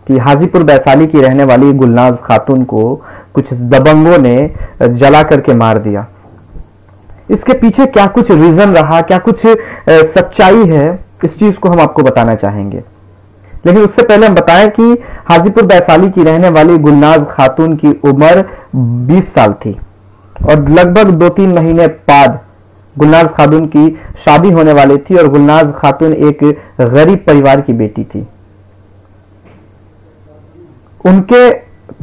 कि हाजीपुर वैशाली की रहने वाली गुलनाज खातून को कुछ दबंगों ने जला करके मार दिया। इसके पीछे क्या कुछ रीजन रहा, क्या कुछ सच्चाई है, इस चीज को हम आपको बताना चाहेंगे। लेकिन उससे पहले हम बताएं कि हाजीपुर वैशाली की रहने वाली गुलनाज खातून की उम्र 20 साल थी और लगभग 2-3 महीने बाद गुलनाज खातून की शादी होने वाली थी और गुलनाज खातून एक गरीब परिवार की बेटी थी। उनके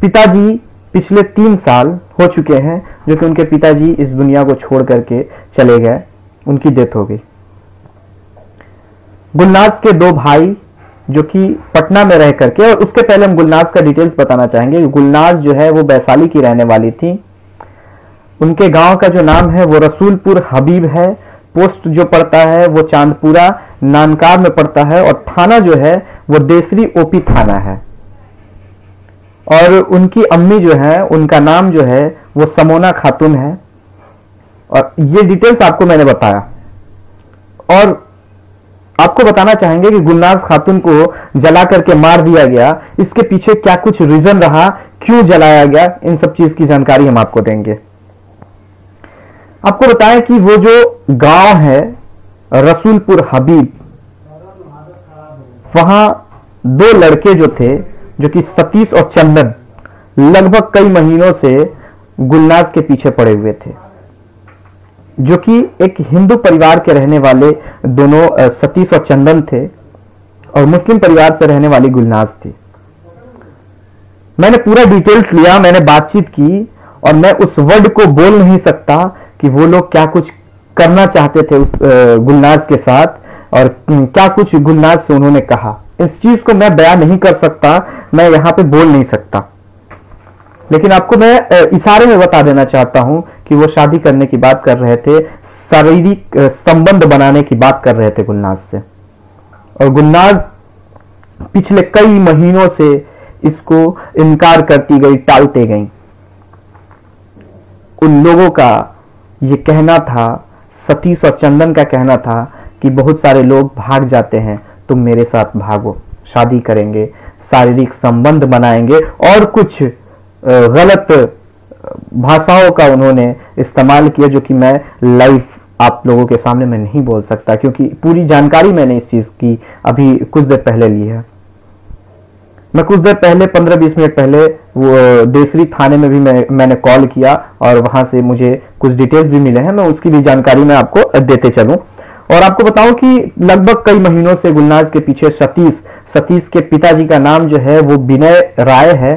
पिताजी पिछले 3 साल हो चुके हैं जो कि उनके पिताजी इस दुनिया को छोड़ करके चले गए, उनकी डेथ हो गई। गुलनाज के 2 भाई जो कि पटना में रह करके, और उसके पहले हम गुलनाज का डिटेल्स बताना चाहेंगे। गुलनाज जो है वो वैशाली की रहने वाली थी। उनके गांव का जो नाम है वो रसूलपुर हबीब है। पोस्ट जो पड़ता है वो चांदपुरा नानकार में पड़ता है और थाना जो है वो देसरी ओपी थाना है। और उनकी अम्मी जो है उनका नाम जो है वो समोना खातून है। और ये डिटेल्स आपको मैंने बताया और आपको बताना चाहेंगे कि गुलनाज खातून को जला करके मार दिया गया, इसके पीछे क्या कुछ रीजन रहा, क्यों जलाया गया, इन सब चीज की जानकारी हम आपको देंगे। आपको बताएं कि वो जो गांव है रसूलपुर हबीब, वहां 2 लड़के जो थे जो कि सतीश और चंदन लगभग कई महीनों से गुलनाज के पीछे पड़े हुए थे, जो कि एक हिंदू परिवार के रहने वाले दोनों सतीश और चंदन थे और मुस्लिम परिवार से रहने वाली गुलनाज थी। मैंने पूरा डिटेल्स लिया, मैंने बातचीत की और मैं उस वर्ड को बोल नहीं सकता कि वो लोग क्या कुछ करना चाहते थे उस गुलनाज के साथ और क्या कुछ गुलनाज से उन्होंने कहा। इस चीज को मैं बयान नहीं कर सकता, मैं यहां पे बोल नहीं सकता, लेकिन आपको मैं इशारे में बता देना चाहता हूं कि वो शादी करने की बात कर रहे थे, शारीरिक संबंध बनाने की बात कर रहे थे गुलनाज से। और गुलनाज पिछले कई महीनों से इसको इनकार करती गई, टालते गई। उन लोगों का ये कहना था, सतीश और चंदन का कहना था कि बहुत सारे लोग भाग जाते हैं, तुम मेरे साथ भागो, शादी करेंगे, शारीरिक संबंध बनाएंगे और कुछ गलत भाषाओं का उन्होंने इस्तेमाल किया जो कि मैं लाइव आप लोगों के सामने मैं नहीं बोल सकता, क्योंकि पूरी जानकारी मैंने इस चीज की अभी कुछ देर पहले ली है। मैं कुछ देर पहले 15-20 मिनट पहले वो देसरी थाने में भी मैंने कॉल किया और वहां से मुझे कुछ डिटेल्स भी मिले हैं, मैं उसकी भी जानकारी मैं आपको देते चलूं। और आपको बताऊं कि लगभग कई महीनों से गुलनाज के पीछे सतीश के पिताजी का नाम जो है वो विनय राय है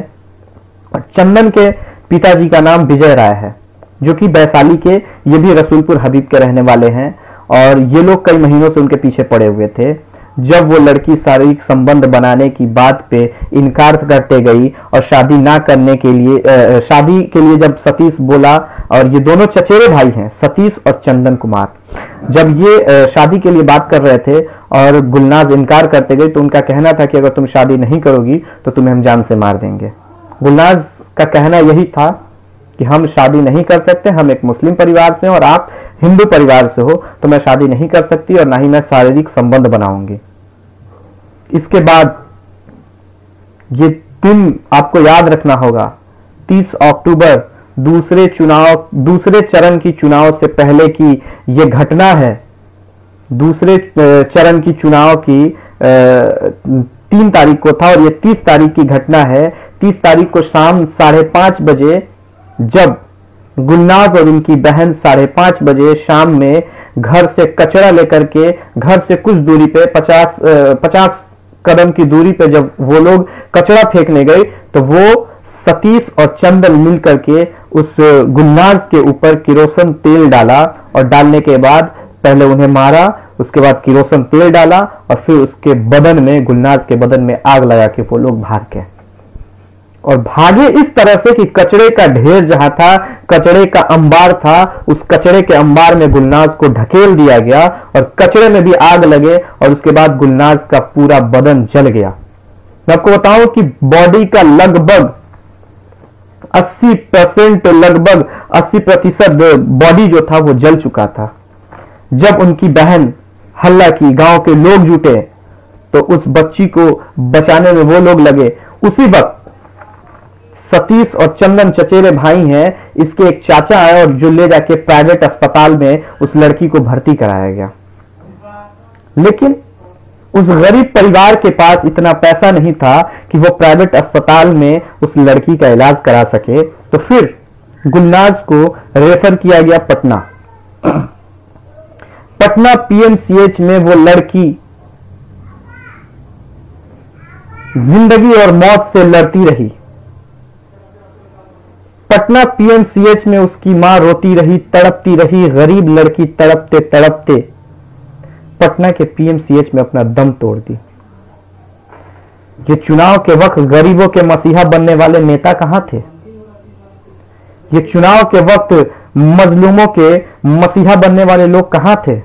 और चंदन के पिताजी का नाम विजय राय है, जो कि वैशाली के, ये भी रसूलपुर हबीब के रहने वाले हैं। और ये लोग कई महीनों से उनके पीछे पड़े हुए थे। जब वो लड़की शारीरिक संबंध बनाने की बात पे इनकार करते गई और शादी ना करने के लिए शादी के लिए जब सतीश बोला, और ये दोनों चचेरे भाई हैं सतीश और चंदन कुमार, जब ये शादी के लिए बात कर रहे थे और गुलनाज इनकार करते गई तो उनका कहना था कि अगर तुम शादी नहीं करोगी तो तुम्हें हम जान से मार देंगे। गुलनाज का कहना यही था कि हम शादी नहीं कर सकते, हम एक मुस्लिम परिवार से और आप हिंदू परिवार से हो, तो मैं शादी नहीं कर सकती और ना ही मैं शारीरिक संबंध बनाऊंगी। इसके बाद ये दिन आपको याद रखना होगा, 30 अक्टूबर दूसरे चरण की चुनाव से पहले की ये घटना है। दूसरे चरण की चुनाव की 3 तारीख को था और ये 30 तारीख की घटना है। 30 तारीख को शाम 5:30 बजे जब गुलनाज और उनकी बहन 5:30 बजे शाम में घर से कचरा लेकर के, घर से कुछ दूरी पे 50 कदम की दूरी पे जब वो लोग कचरा फेंकने गए तो वो सतीश और चंदन मिलकर के उस गुलनाज के ऊपर किरोसिन तेल डाला और डालने के बाद पहले उन्हें मारा, उसके बाद किरोसिन तेल डाला और फिर उसके बदन में, गुलनाज के बदन में आग लगा के वो लोग भाग गए। और भागे इस तरह से कि कचरे का ढेर जहां था, कचरे का अंबार था, उस कचरे के अंबार में गुलनाज को ढकेल दिया गया और कचरे में भी आग लगे और उसके बाद गुलनाज का पूरा बदन जल गया। मैं आपको बताऊं कि बॉडी का लगभग 80% लगभग 80% बॉडी जो था वो जल चुका था। जब उनकी बहन हल्ला की, गांव के लोग जुटे, तो उस बच्ची को बचाने में वो लोग लगे। उसी वक्त सतीश और चंदन चचेरे भाई हैं, इसके एक चाचा आए और जो ले जाके प्राइवेट अस्पताल में उस लड़की को भर्ती कराया गया। लेकिन उस गरीब परिवार के पास इतना पैसा नहीं था कि वो प्राइवेट अस्पताल में उस लड़की का इलाज करा सके, तो फिर गुलनाज को रेफर किया गया पटना। पटना पीएमसीएच में वो लड़की जिंदगी और मौत से लड़ती रही। पटना पीएमसीएच में उसकी मां रोती रही, तड़पती रही। गरीब लड़की तड़पते तड़पते पटना के पीएमसीएच में अपना दम तोड़ दी। ये चुनाव के वक्त गरीबों के मसीहा बनने वाले नेता कहां थे? ये चुनाव के वक्त मजलूमों के मसीहा बनने वाले लोग कहां थे?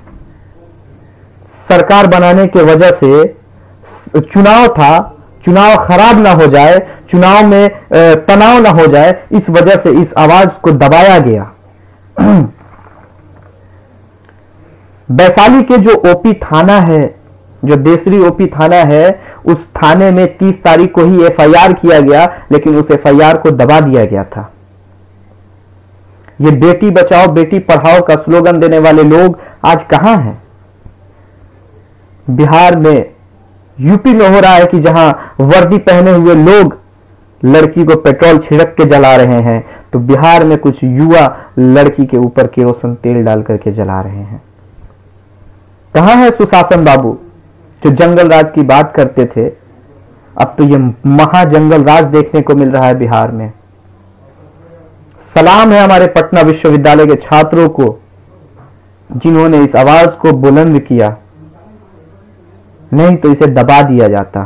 सरकार बनाने के वजह से चुनाव था, चुनाव खराब ना हो जाए, चुनाव में तनाव ना हो जाए, इस वजह से इस आवाज को दबाया गया। वैशाली के जो ओपी थाना है, जो देसरी ओपी थाना है, उस थाने में 30 तारीख को ही एफआईआर किया गया, लेकिन उस एफआईआर को दबा दिया गया था। ये बेटी बचाओ बेटी पढ़ाओ का स्लोगन देने वाले लोग आज कहां हैं? बिहार में, यूपी में हो रहा है कि जहां वर्दी पहने हुए लोग लड़की को पेट्रोल छिड़क के जला रहे हैं, तो बिहार में कुछ युवा लड़की के ऊपर केरोसिन तेल डाल करके जला रहे हैं। कहां है सुशासन बाबू जो जंगल राज की बात करते थे? अब तो ये महा जंगल राज देखने को मिल रहा है बिहार में। सलाम है हमारे पटना विश्वविद्यालय के छात्रों को जिन्होंने इस आवाज को बुलंद किया, नहीं तो इसे दबा दिया जाता।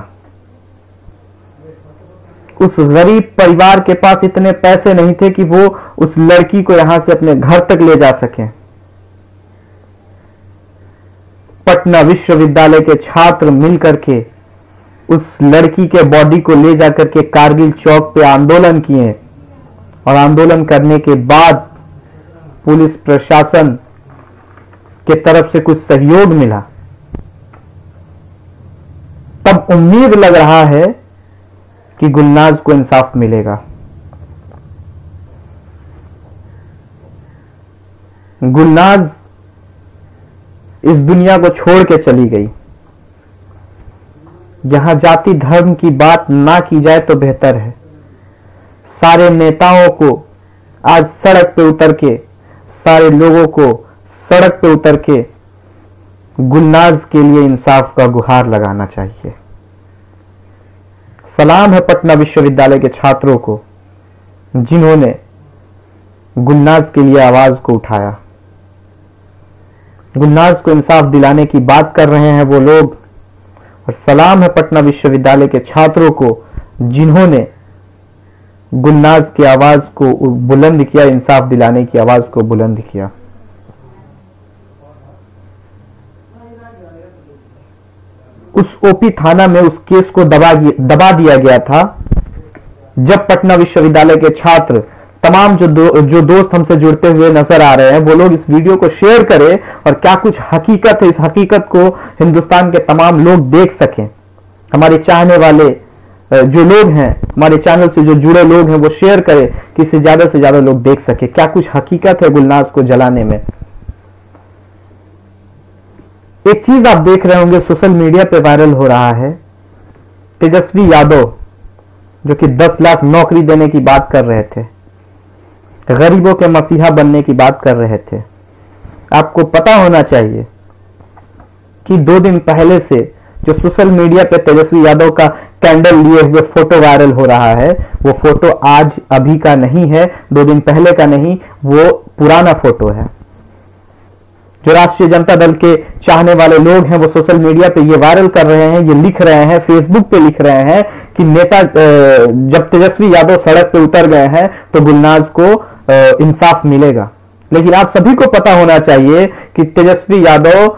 उस गरीब परिवार के पास इतने पैसे नहीं थे कि वो उस लड़की को यहां से अपने घर तक ले जा सकें। पटना विश्वविद्यालय के छात्र मिलकर के उस लड़की के बॉडी को ले जाकर के कारगिल चौक पे आंदोलन किए, और आंदोलन करने के बाद पुलिस प्रशासन के तरफ से कुछ सहयोग मिला। तब उम्मीद लग रहा है कि गुलनाज को इंसाफ मिलेगा। गुलनाज इस दुनिया को छोड़ के चली गई। यहां जाति धर्म की बात ना की जाए तो बेहतर है। सारे नेताओं को आज सड़क पे उतर के, सारे लोगों को सड़क पे उतर के गुलनाज के लिए इंसाफ का गुहार लगाना चाहिए। सलाम है पटना विश्वविद्यालय के छात्रों को जिन्होंने गुलनाज के लिए आवाज को उठाया। गुलनाज को इंसाफ दिलाने की बात कर रहे हैं वो लोग, और सलाम है पटना विश्वविद्यालय के छात्रों को जिन्होंने गुलनाज की आवाज को बुलंद किया, इंसाफ दिलाने की आवाज को बुलंद किया। उस ओपी थाना में उस केस को दबा दिया गया था। जब पटना विश्वविद्यालय के छात्र, तमाम जो दोस्त हमसे जुड़ते हुए नजर आ रहे हैं, वो लोग इस वीडियो को शेयर करें और क्या कुछ हकीकत है, इस हकीकत को हिंदुस्तान के तमाम लोग देख सकें। हमारे चाहने वाले जो लोग हैं, हमारे चैनल से जो जुड़े लोग हैं, वो शेयर करें कि इसे ज्यादा से ज्यादा लोग देख सके क्या कुछ हकीकत है गुलनाज को जलाने में। एक चीज आप देख रहे होंगे सोशल मीडिया पे वायरल हो रहा है, तेजस्वी यादव जो कि 10 लाख नौकरी देने की बात कर रहे थे, गरीबों के मसीहा बनने की बात कर रहे थे। आपको पता होना चाहिए कि 2 दिन पहले से जो सोशल मीडिया पे तेजस्वी यादव का कैंडल लिए हुए फोटो वायरल हो रहा है, वो फोटो आज अभी का नहीं है, 2 दिन पहले का नहीं, वो पुराना फोटो है। जो राष्ट्रीय जनता दल के चाहने वाले लोग हैं वो सोशल मीडिया पे ये वायरल कर रहे हैं, ये लिख रहे हैं, फेसबुक पे लिख रहे हैं कि नेता जब तेजस्वी यादव सड़क पे उतर गए हैं तो गुलनाज को इंसाफ मिलेगा। लेकिन आप सभी को पता होना चाहिए कि तेजस्वी यादव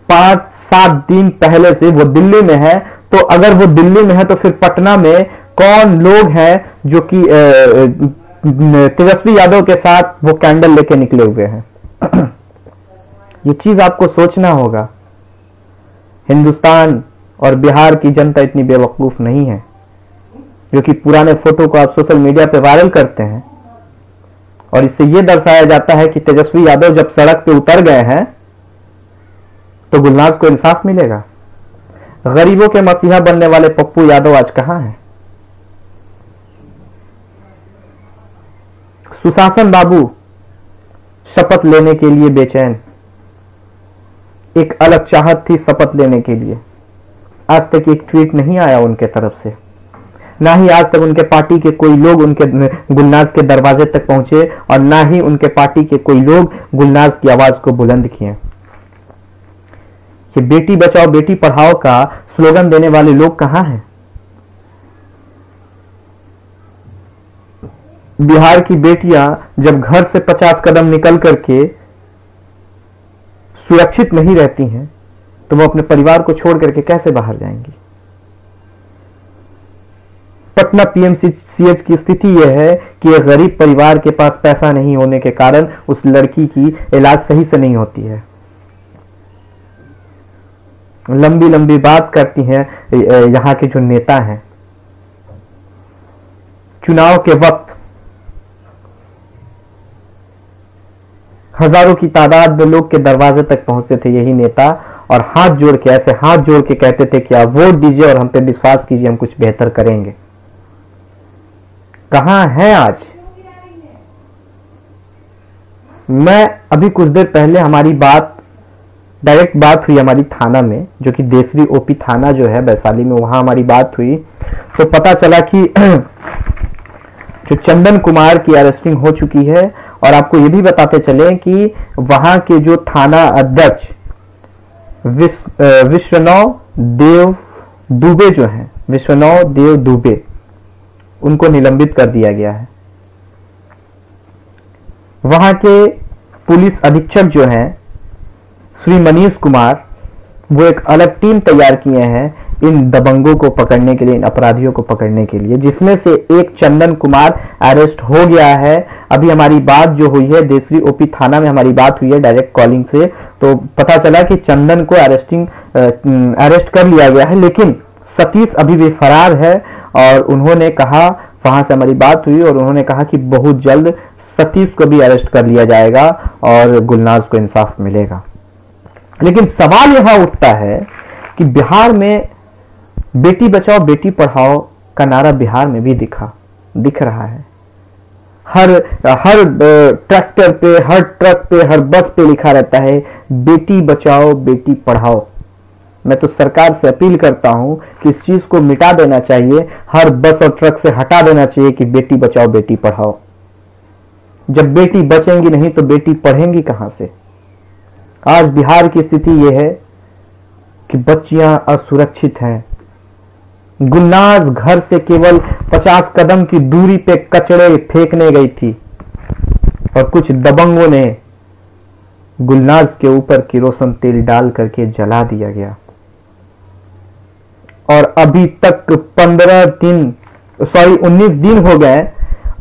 5-7 दिन पहले से वो दिल्ली में है, तो अगर वो दिल्ली में है तो फिर पटना में कौन लोग हैं जो कि तेजस्वी यादव के साथ वो कैंडल लेके निकले हुए हैं। ये चीज आपको सोचना होगा। हिंदुस्तान और बिहार की जनता इतनी बेवकूफ नहीं है, जो कि पुराने फोटो को आप सोशल मीडिया पे वायरल करते हैं और इससे यह दर्शाया जाता है कि तेजस्वी यादव जब सड़क पे उतर गए हैं तो गुलनाज को इंसाफ मिलेगा। गरीबों के मसीहा बनने वाले पप्पू यादव आज कहां हैं? सुशासन बाबू शपथ लेने के लिए बेचैन, एक अलग चाहत थी शपथ लेने के लिए। आज तक एक ट्वीट नहीं आया उनके तरफ से, ना ही आज तक उनके पार्टी के कोई लोग उनके गुलनाज के दरवाजे तक पहुंचे और ना ही उनके पार्टी के कोई लोग गुलनाज की आवाज को बुलंद किए। ये बेटी बचाओ बेटी पढ़ाओ का स्लोगन देने वाले लोग कहां हैं? बिहार की बेटियां जब घर से 50 कदम निकल करके सुरक्षित नहीं रहती हैं तो वो अपने परिवार को छोड़ करके कैसे बाहर जाएंगी? पटना पीएमसीएच की स्थिति यह है कि एक गरीब परिवार के पास पैसा नहीं होने के कारण उस लड़की की इलाज सही से नहीं होती है। लंबी लंबी बात करती हैं यहां के जो नेता हैं। चुनाव के वक्त हजारों की तादाद में लोग के दरवाजे तक पहुंचते थे यही नेता और हाथ जोड़ के, ऐसे हाथ जोड़ के कहते थे कि आप वोट दीजिए और हम पे विश्वास कीजिए, हम कुछ बेहतर करेंगे। कहां है आज? मैं अभी कुछ देर पहले हमारी डायरेक्ट बात हुई हमारी थाना में, जो कि देसरी ओपी थाना जो है वैशाली में, वहां हमारी बात हुई तो पता चला कि जो चंदन कुमार की अरेस्टिंग हो चुकी है। और आपको ये भी बताते चले कि वहां के जो थाना अध्यक्ष विश्वनाथ देव दुबे जो हैं, विश्वनाथ देव दुबे, उनको निलंबित कर दिया गया है। वहां के पुलिस अधीक्षक जो हैं श्री मनीष कुमार, वो एक अलग टीम तैयार किए हैं इन दबंगों को पकड़ने के लिए, इन अपराधियों को पकड़ने के लिए, जिसमें से एक चंदन कुमार अरेस्ट हो गया है। अभी हमारी बात जो हुई है देसरी ओपी थाना में हमारी बात हुई है डायरेक्ट कॉलिंग से, तो पता चला कि चंदन को अरेस्ट कर लिया गया है, लेकिन सतीश अभी भी फरार है। और उन्होंने कहा, वहां से हमारी बात हुई और उन्होंने कहा कि बहुत जल्द सतीश को भी अरेस्ट कर लिया जाएगा और गुलनाज को इंसाफ मिलेगा। लेकिन सवाल यहां उठता है कि बिहार में बेटी बचाओ बेटी पढ़ाओ का नारा बिहार में भी दिख रहा है। हर ट्रैक्टर पे, हर ट्रक पे, हर बस पे लिखा रहता है बेटी बचाओ बेटी पढ़ाओ। मैं तो सरकार से अपील करता हूं कि इस चीज को मिटा देना चाहिए, हर बस और ट्रक से हटा देना चाहिए कि बेटी बचाओ बेटी पढ़ाओ। जब बेटी बचेंगी नहीं तो बेटी पढ़ेंगी कहां से? आज बिहार की स्थिति यह है कि बच्चियां असुरक्षित हैं। गुलनाज घर से केवल 50 कदम की दूरी पे कचड़े फेंकने गई थी और कुछ दबंगों ने गुलनाज के ऊपर केरोसिन तेल डाल करके जला दिया गया। और अभी तक 19 दिन हो गए,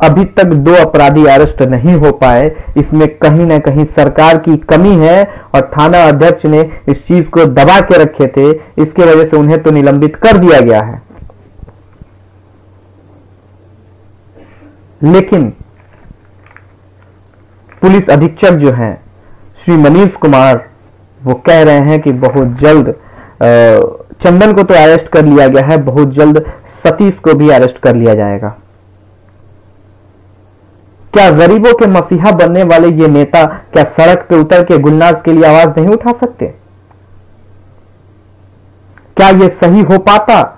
अभी तक 2 अपराधी अरेस्ट नहीं हो पाए। इसमें कहीं ना कहीं सरकार की कमी है और थाना अध्यक्ष ने इस चीज को दबा के रखे थे, इसके वजह से उन्हें तो निलंबित कर दिया गया है। लेकिन पुलिस अधीक्षक जो हैं श्री मनीष कुमार, वो कह रहे हैं कि बहुत जल्द चंदन को तो अरेस्ट कर लिया गया है, बहुत जल्द सतीश को भी अरेस्ट कर लिया जाएगा। क्या गरीबों के मसीहा बनने वाले ये नेता क्या सड़क पे उतर के गुलनाज के लिए आवाज नहीं उठा सकते? क्या ये सही हो पाता?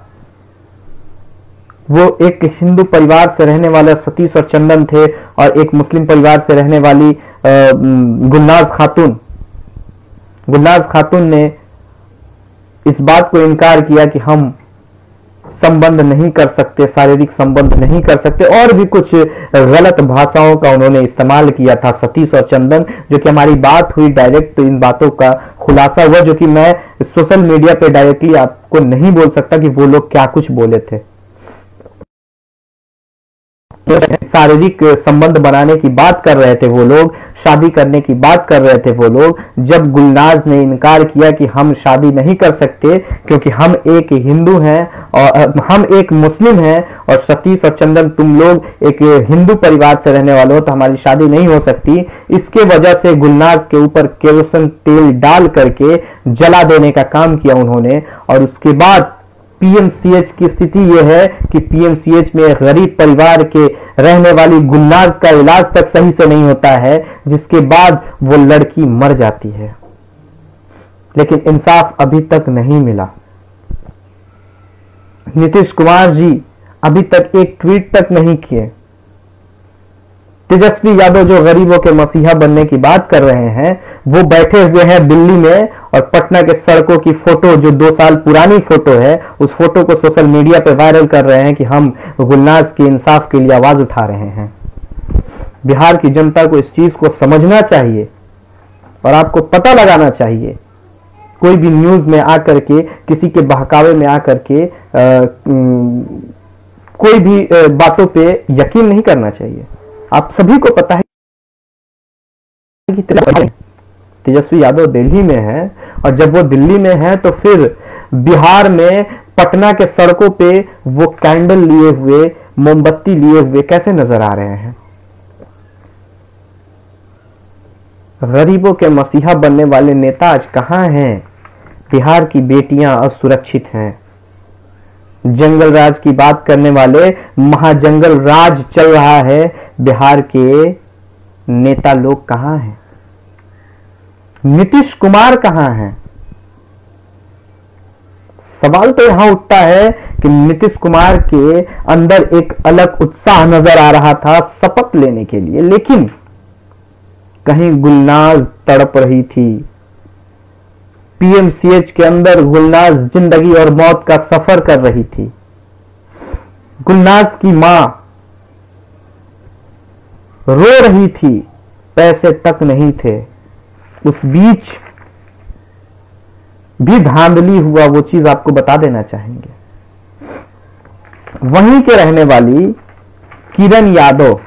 वो एक हिंदू परिवार से रहने वाला सतीश और चंदन थे और एक मुस्लिम परिवार से रहने वाली गुलनाज खातून ने इस बात को इनकार किया कि हम संबंध नहीं कर सकते, शारीरिक संबंध नहीं कर सकते, और भी कुछ गलत भाषाओं का उन्होंने इस्तेमाल किया था सतीश और चंदन। जो कि हमारी बात हुई डायरेक्ट, तो इन बातों का खुलासा हुआ, जो कि मैं सोशल मीडिया पे डायरेक्टली आपको नहीं बोल सकता कि वो लोग क्या कुछ बोले थे। शारीरिक संबंध बनाने की बात कर रहे थे वो लोग, शादी करने की बात कर रहे थे वो लोग, जब गुलनाज ने इनकार किया कि हम शादी नहीं कर सकते क्योंकि हम एक हिंदू हैं और हम एक मुस्लिम हैं, और सतीश और चंदन तुम लोग एक हिंदू परिवार से रहने वाले हो, तो हमारी शादी नहीं हो सकती, इसके वजह से गुलनाज के ऊपर केरोसिन तेल डाल करके जला देने का काम किया उन्होंने। और उसके बाद पीएमसीएच की स्थिति यह है कि पीएमसीएच में गरीब परिवार के रहने वाली गुलनाज का इलाज तक सही से नहीं होता है, जिसके बाद वो लड़की मर जाती है। लेकिन इंसाफ अभी तक नहीं मिला। नीतीश कुमार जी अभी तक एक ट्वीट तक नहीं किए। तेजस्वी यादव जो गरीबों के मसीहा बनने की बात कर रहे हैं, वो बैठे हुए हैं दिल्ली में और पटना के सड़कों की फोटो, जो 2 साल पुरानी फोटो है, उस फोटो को सोशल मीडिया पे वायरल कर रहे हैं कि हम गुलनाज के इंसाफ के लिए आवाज उठा रहे हैं। बिहार की जनता को इस चीज को समझना चाहिए और आपको पता लगाना चाहिए। कोई भी न्यूज में आकर के, किसी के बहकावे में आकर के कोई भी बातों पे यकीन नहीं करना चाहिए। आप सभी को पता है कि तेजस्वी यादव दिल्ली में है, और जब वो दिल्ली में है तो फिर बिहार में पटना के सड़कों पे वो कैंडल लिए हुए, मोमबत्ती लिए हुए कैसे नजर आ रहे हैं। गरीबों के मसीहा बनने वाले नेता आज कहां हैं। बिहार की बेटियां असुरक्षित हैं। जंगल राज की बात करने वाले, महाजंगल राज चल रहा है, बिहार के नेता लोग कहां हैं। नीतीश कुमार कहां हैं। सवाल तो यहां उठता है कि नीतीश कुमार के अंदर एक अलग उत्साह नजर आ रहा था शपथ लेने के लिए, लेकिन कहीं गुलनाज तड़प रही थी। पीएमसीएच के अंदर गुलनाज जिंदगी और मौत का सफर कर रही थी। गुलनाज की मां रो रही थी, पैसे तक नहीं थे। उस बीच भी धांधली हुआ, वो चीज आपको बता देना चाहेंगे। वहीं के रहने वाली किरण यादव,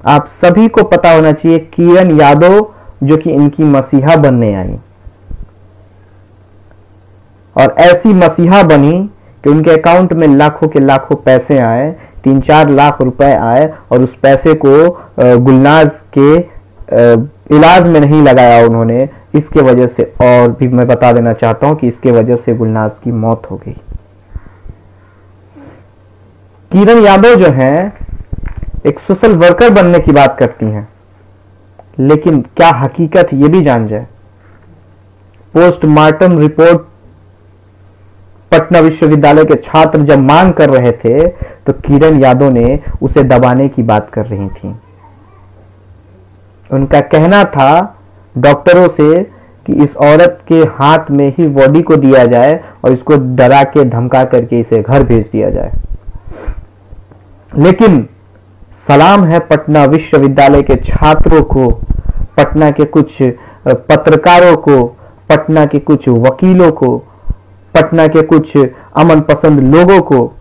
आप सभी को पता होना चाहिए, किरण यादव जो कि इनकी मसीहा बनने आई, और ऐसी मसीहा बनी कि उनके अकाउंट में लाखों के लाखों पैसे आए, 3-4 लाख रुपए आए, और उस पैसे को गुलनाज के इलाज में नहीं लगाया उन्होंने। इसके वजह से, और भी मैं बता देना चाहता हूं कि इसके वजह से गुलनाज की मौत हो गई। किरण यादव जो है एक सोशल वर्कर बनने की बात करती हैं, लेकिन क्या हकीकत ये भी जान जाए। पोस्टमार्टम रिपोर्ट पटना विश्वविद्यालय के छात्र जब मांग कर रहे थे तो किरण यादव ने उसे दबाने की बात कर रही थी। उनका कहना था डॉक्टरों से कि इस औरत के हाथ में ही बॉडी को दिया जाए और इसको डरा के धमका करके इसे घर भेज दिया जाए। लेकिन सलाम है पटना विश्वविद्यालय के छात्रों को, पटना के कुछ पत्रकारों को, पटना के कुछ वकीलों को, पटना के कुछ अमन पसंद लोगों को,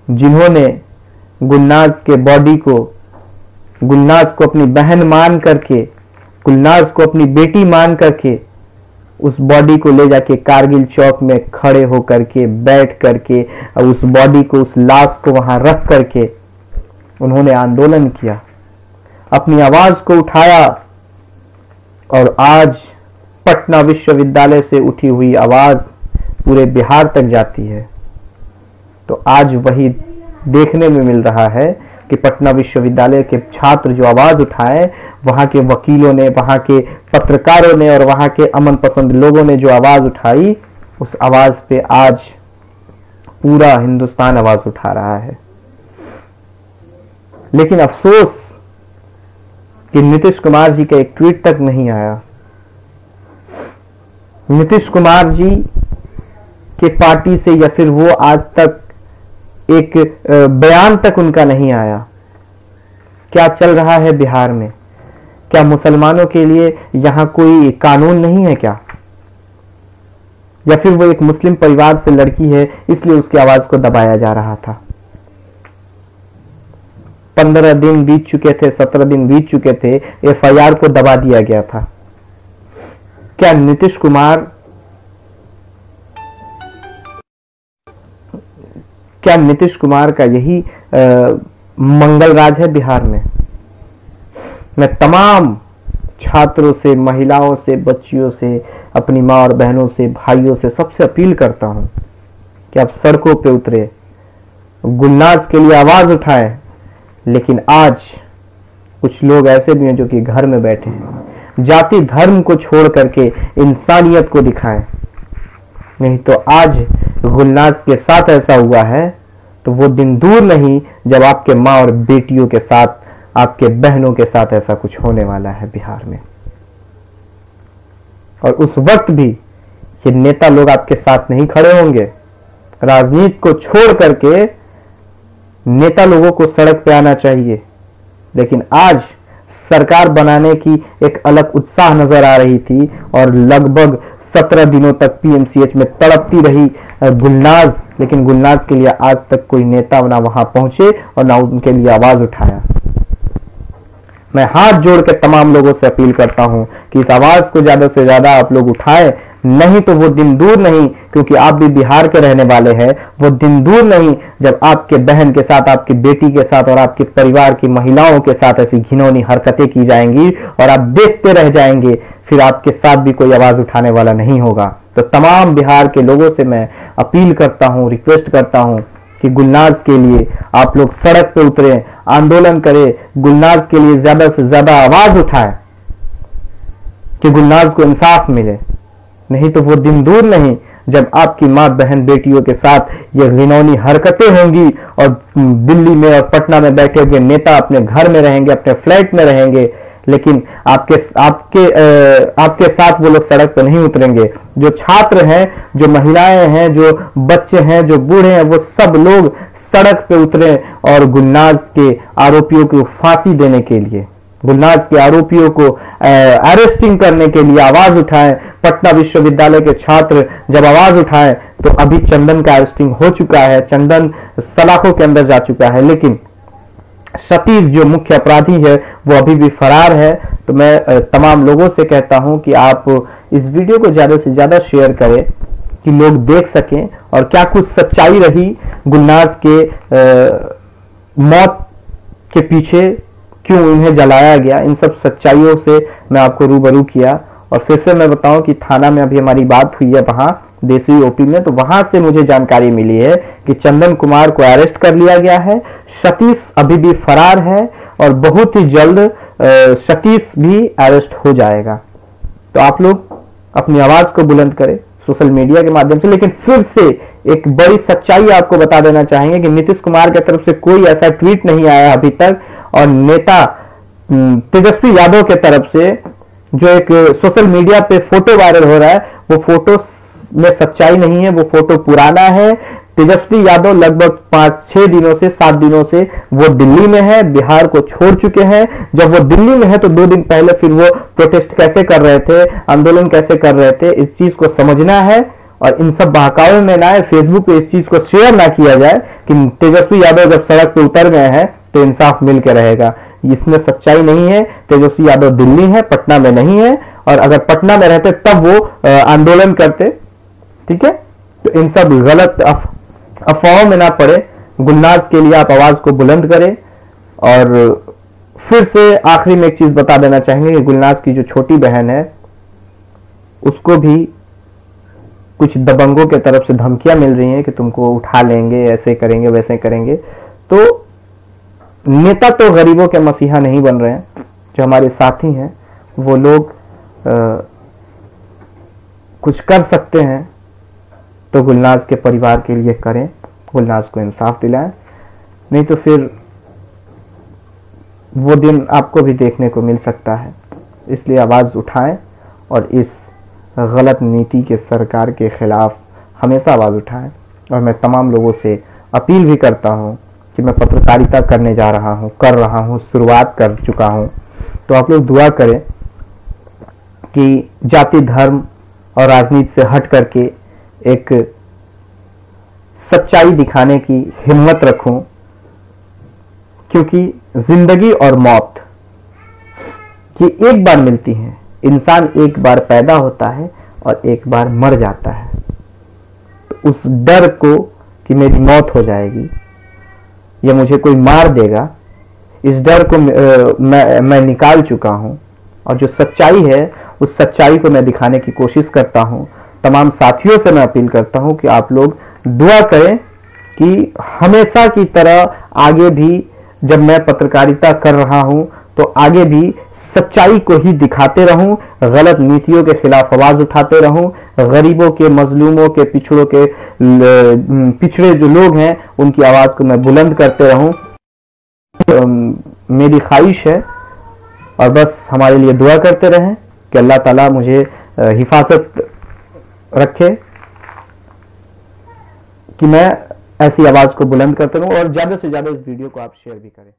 जिन्होंने गुलनाज के बॉडी को, गुलनाज को अपनी बहन मान करके, गुलनाज को अपनी बेटी मान करके उस बॉडी को ले जाके कारगिल चौक में खड़े होकर के, बैठ करके, उस बॉडी को, उस लाश को वहां रख करके उन्होंने आंदोलन किया, अपनी आवाज को उठाया। और आज पटना विश्वविद्यालय से उठी हुई आवाज पूरे बिहार तक जाती है। तो आज वही देखने में मिल रहा है कि पटना विश्वविद्यालय के छात्र जो आवाज उठाए, वहां के वकीलों ने, वहां के पत्रकारों ने और वहां के अमन पसंद लोगों ने जो आवाज उठाई, उस आवाज पे आज पूरा हिंदुस्तान आवाज उठा रहा है। लेकिन अफसोस कि नीतीश कुमार जी का एक ट्वीट तक नहीं आया। नीतीश कुमार जी के पार्टी से या फिर वो आज तक एक बयान तक उनका नहीं आया। क्या चल रहा है बिहार में? क्या मुसलमानों के लिए यहां कोई कानून नहीं है क्या? या फिर वो एक मुस्लिम परिवार से लड़की है इसलिए उसकी आवाज को दबाया जा रहा था? 15 दिन बीत चुके थे, 17 दिन बीत चुके थे, एफआईआर को दबा दिया गया था। क्या नीतीश कुमार का यही मंगल राज है बिहार में? मैं तमाम छात्रों से, महिलाओं से, बच्चियों से, अपनी माँ और बहनों से, भाइयों से, सबसे अपील करता हूं कि आप सड़कों पे उतरे, गुलनाज के लिए आवाज उठाएं। लेकिन आज कुछ लोग ऐसे भी हैं जो कि घर में बैठे हैं। जाति धर्म को छोड़ करके इंसानियत को दिखाएं, नहीं तो आज गुलनाज के साथ ऐसा हुआ है तो वो दिन दूर नहीं जब आपके माँ और बेटियों के साथ, आपके बहनों के साथ ऐसा कुछ होने वाला है बिहार में। और उस वक्त भी ये नेता लोग आपके साथ नहीं खड़े होंगे। राजनीति को छोड़ करके नेता लोगों को सड़क पे आना चाहिए। लेकिन आज सरकार बनाने की एक अलग उत्साह नजर आ रही थी और लगभग 17 दिनों तक पीएमसीएच में तड़पती रही गुलनाज, लेकिन गुलनाज के लिए आज तक कोई नेता ना वहां पहुंचे और ना उनके लिए आवाज उठाया। मैं हाथ जोड़ के तमाम लोगों से अपील करता हूं कि इस आवाज को ज्यादा से ज्यादा आप लोग उठाएं, नहीं तो वो दिन दूर नहीं, क्योंकि आप भी बिहार के रहने वाले हैं, वो दिन दूर नहीं जब आपके बहन के साथ, आपकी बेटी के साथ और आपके परिवार की महिलाओं के साथ ऐसी घिनौनी हरकतें की जाएंगी और आप देखते रह जाएंगे। फिर आपके साथ भी कोई आवाज उठाने वाला नहीं होगा। तो तमाम बिहार के लोगों से मैं अपील करता हूं, रिक्वेस्ट करता हूं कि गुलनाज के लिए आप लोग सड़क पे उतरें, आंदोलन करें, गुलनाज के लिए ज्यादा से ज्यादा आवाज उठाएं कि गुलनाज को इंसाफ मिले। नहीं तो वो दिन दूर नहीं जब आपकी मां, बहन, बेटियों के साथ ये घिनौनी हरकतें होंगी और दिल्ली में और पटना में बैठे हुए नेता अपने घर में रहेंगे, अपने फ्लैट में रहेंगे, लेकिन आपके साथ वो लोग सड़क पर नहीं उतरेंगे। जो छात्र हैं, जो महिलाएं हैं, जो बच्चे हैं, जो बूढ़े हैं, वो सब लोग सड़क पे उतरे और गुलनाज के आरोपियों को फांसी देने के लिए, गुलनाज के आरोपियों को अरेस्टिंग करने के लिए आवाज उठाएं। पटना विश्वविद्यालय के छात्र जब आवाज उठाएं तो अभी चंदन का अरेस्टिंग हो चुका है, चंदन सलाखों के अंदर जा चुका है, लेकिन सतीश जो मुख्य अपराधी है वो अभी भी फरार है। तो मैं तमाम लोगों से कहता हूं कि आप इस वीडियो को ज्यादा से ज्यादा शेयर करें कि लोग देख सकें और क्या कुछ सच्चाई रही गुलनाज के मौत के पीछे, क्यों इन्हें जलाया गया। इन सब सच्चाइयों से मैं आपको रूबरू किया। और फिर से मैं बताऊं कि थाना में अभी हमारी बात हुई है वहां देसी ओपी में, तो वहां से मुझे जानकारी मिली है कि चंदन कुमार को अरेस्ट कर लिया गया है, सतीश अभी भी फरार है और बहुत ही जल्द सतीश भी अरेस्ट हो जाएगा। तो आप लोग अपनी आवाज को बुलंद करें सोशल मीडिया के माध्यम से। लेकिन फिर से एक बड़ी सच्चाई आपको बता देना चाहेंगे कि नीतीश कुमार की तरफ से कोई ऐसा ट्वीट नहीं आया अभी तक, और नेता तेजस्वी यादव के तरफ से जो एक सोशल मीडिया पे फोटो वायरल हो रहा है, वो फोटो में सच्चाई नहीं है, वो फोटो पुराना है। तेजस्वी यादव लगभग 5-6 दिनों से 7 दिनों से वो दिल्ली में है, बिहार को छोड़ चुके हैं। जब वो दिल्ली में है तो 2 दिन पहले फिर वो प्रोटेस्ट कैसे कर रहे थे, आंदोलन कैसे कर रहे थे, इस चीज को समझना है और इन सब बहकावे में ना आए, फेसबुक पे इस चीज को शेयर ना किया जाए कि तेजस्वी यादव जब सड़क पे उतर गए हैं तो इंसाफ मिल के रहेगा। इसमें सच्चाई नहीं है। तेजस्वी यादव दिल्ली है, पटना में नहीं है, और अगर पटना में रहते तब वो आंदोलन करते। ठीक है, तो इन सब गलत अफवाहों में ना पड़े। गुलनाज के लिए आप आवाज को बुलंद करें। और फिर से आखिरी में एक चीज बता देना चाहेंगे कि गुलनाज की जो छोटी बहन है उसको भी कुछ दबंगों के तरफ से धमकियां मिल रही हैं कि तुमको उठा लेंगे, ऐसे करेंगे, वैसे करेंगे। तो नेता तो गरीबों के मसीहा नहीं बन रहे हैं। जो हमारे साथी हैं वो लोग कुछ कर सकते हैं तो गुलनाज के परिवार के लिए करें, गुलनाज को इंसाफ दिलाएं, नहीं तो फिर वो दिन आपको भी देखने को मिल सकता है। इसलिए आवाज उठाएं और इस गलत नीति के सरकार के खिलाफ हमेशा आवाज उठाएं। और मैं तमाम लोगों से अपील भी करता हूं कि मैं पत्रकारिता करने जा रहा हूं, कर रहा हूं, शुरुआत कर चुका हूं, तो आप लोग दुआ करें कि जाति, धर्म और राजनीति से हट करके एक सच्चाई दिखाने की हिम्मत रखूं क्योंकि जिंदगी और मौत ये एक बार मिलती है। इंसान एक बार पैदा होता है और एक बार मर जाता है। तो उस डर को कि मेरी मौत हो जाएगी या मुझे कोई मार देगा, इस डर को मैं निकाल चुका हूं। और जो सच्चाई है उस सच्चाई को मैं दिखाने की कोशिश करता हूं। तमाम साथियों से मैं अपील करता हूं कि आप लोग दुआ करें कि हमेशा की तरह आगे भी जब मैं पत्रकारिता कर रहा हूं तो आगे भी सच्चाई को ही दिखाते रहूं, गलत नीतियों के खिलाफ आवाज उठाते रहूं, गरीबों के, मजलूमों के, पिछड़े जो लोग हैं उनकी आवाज को मैं बुलंद करते रहूं। मेरी ख्वाहिश है और बस हमारे लिए दुआ करते रहें कि अल्लाह ताला मुझे हिफाजत रखे कि मैं ऐसी आवाज को बुलंद करते रहूं। और ज्यादा से ज्यादा इस वीडियो को आप शेयर भी करें।